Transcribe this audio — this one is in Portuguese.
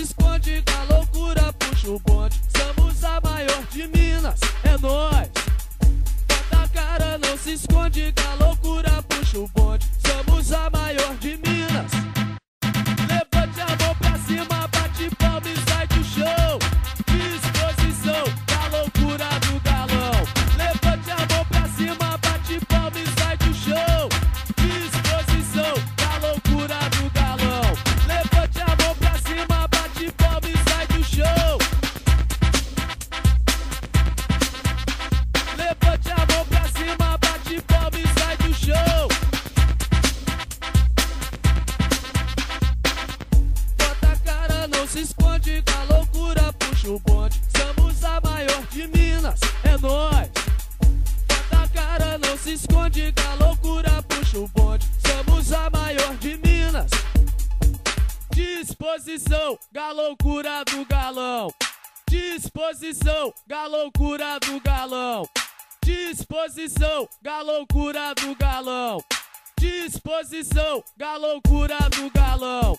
se esconde, com a loucura puxa o bonde. Somos a maior de Minas, é nóis. Bota a cara, não se esconde, com a loucura puxa o bonde. Somos a maior de Minas. Levante a mão pra cima, bate palma e sai do chão. Disposição, com a loucura do galão. Levante a mão pra cima, bate palma e sai do chão. Disposição, com a loucura do galão. Levante a mão pra cima, bate palma e sai do chão. Levante a mão pra cima, bate palma e sai do chão. Bota a cara, não se esconde, com a loucura puxa o bonde. Somos a maior de Minas, é nóis. Bota a cara, não se esconde, com a loucura puxa o bonde. Somos a maior de Minas. Disposição, com a loucura do galão. Disposição, com a loucura do galão. Disposição, com a loucura do galão. Disposição, com a loucura do galão.